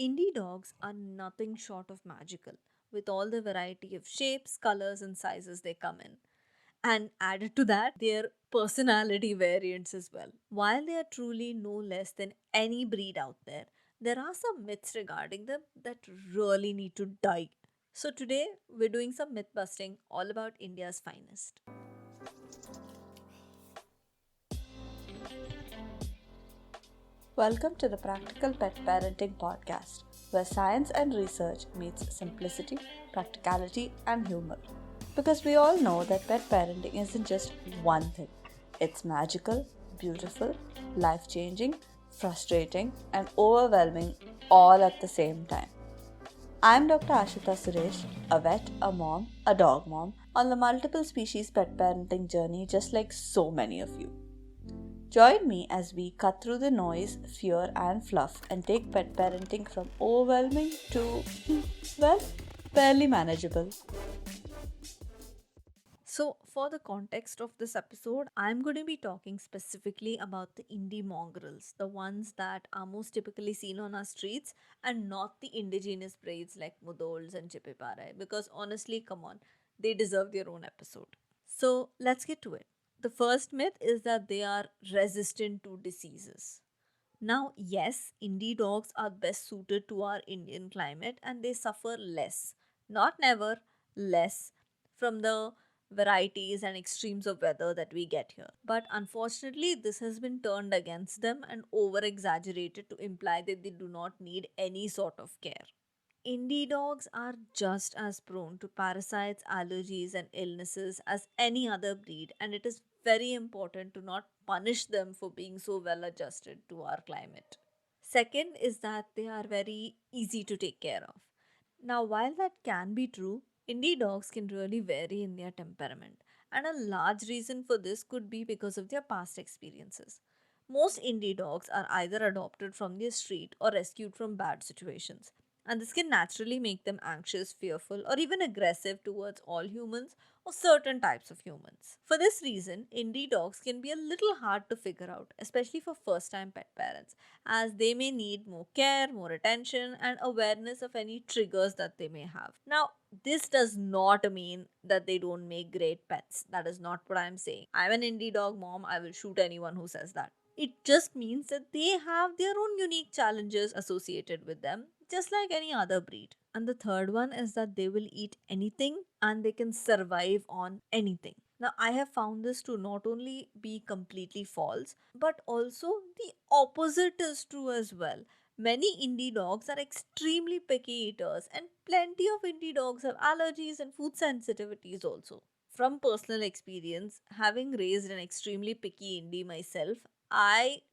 Indie dogs are nothing short of magical, with all the variety of shapes, colors, and sizes they come in. And added to that, their personality variants as well. While they are truly no less than any breed out there are some myths regarding them that really need to die. So, today we're doing some myth busting all about India's finest. Welcome to the Practical Pet Parenting Podcast, where science and research meets simplicity, practicality, and humor. Because we all know that pet parenting isn't just one thing. It's magical, beautiful, life-changing, frustrating, and overwhelming all at the same time. I'm Dr. Ashita Suresh, a vet, a mom, a dog mom, on the multiple species pet parenting journey just like so many of you. Join me as we cut through the noise, fear, and fluff and take pet parenting from overwhelming to, well, barely manageable. So, for the context of this episode, I'm going to be talking specifically about the indie mongrels, the ones that are most typically seen on our streets, and not the indigenous breeds like Mudolds and Chippeparai, because honestly, come on, they deserve their own episode. So, let's get to it. The first myth is that they are resistant to diseases. Now, yes, indie dogs are best suited to our Indian climate and they suffer less, not never, less from the varieties and extremes of weather that we get here. But unfortunately, this has been turned against them and over exaggerated to imply that they do not need any sort of care. Indie dogs are just as prone to parasites, allergies, and illnesses as any other breed, and it is very important to not punish them for being so well adjusted to our climate. Second is that they are very easy to take care of. Now, while that can be true, indie dogs can really vary in their temperament, and a large reason for this could be because of their past experiences. Most indie dogs are either adopted from the street or rescued from bad situations, and this can naturally make them anxious, fearful, or even aggressive towards all humans or certain types of humans. For this reason, indie dogs can be a little hard to figure out, especially for first time pet parents, as they may need more care, more attention, and awareness of any triggers that they may have. Now, this does not mean that they don't make great pets. That is not what I'm saying. I'm an indie dog mom. I will shoot anyone who says that. It just means that they have their own unique challenges associated with them, just like any other breed. And the third one is that they will eat anything and they can survive on anything. Now, I have found this to not only be completely false, but also the opposite is true as well. Many indie dogs are extremely picky eaters, and plenty of indie dogs have allergies and food sensitivities also. From personal experience, having raised an extremely picky indie myself,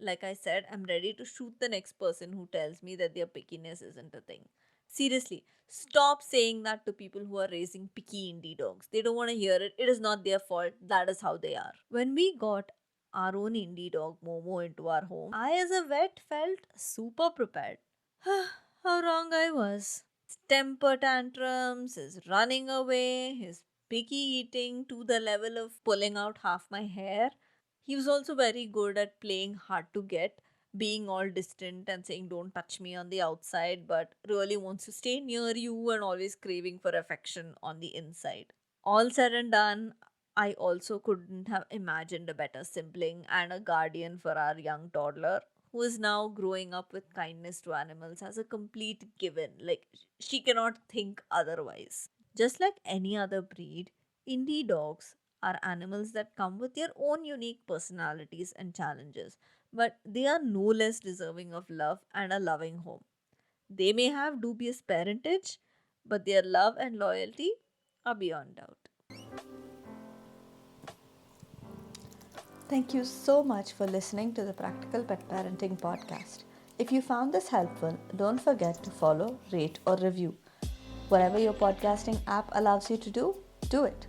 like I said, am ready to shoot the next person who tells me that their pickiness isn't a thing. Seriously, stop saying that to people who are raising picky indie dogs. They don't want to hear it. It is not their fault. That is how they are. When we got our own indie dog Momo into our home, I as a vet felt super prepared. How wrong I was. His temper tantrums, his running away, his picky eating to the level of pulling out half my hair. He was also very good at playing hard to get, being all distant and saying, "Don't touch me" on the outside, but really wants to stay near you and always craving for affection on the inside. All said and done, I also couldn't have imagined a better sibling and a guardian for our young toddler, who is now growing up with kindness to animals as a complete given. Like, she cannot think otherwise. Just like any other breed, indie dogs are animals that come with their own unique personalities and challenges, but they are no less deserving of love and a loving home. They may have dubious parentage, but their love and loyalty are beyond doubt. Thank you so much for listening to the Practical Pet Parenting Podcast. If you found this helpful, don't forget to follow, rate, or review. Whatever your podcasting app allows you to do it.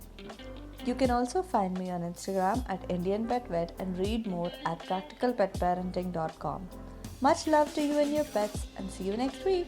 You can also find me on Instagram at Indian Pet Vet and read more at practicalpetparenting.com. Much love to you and your pets, and see you next week.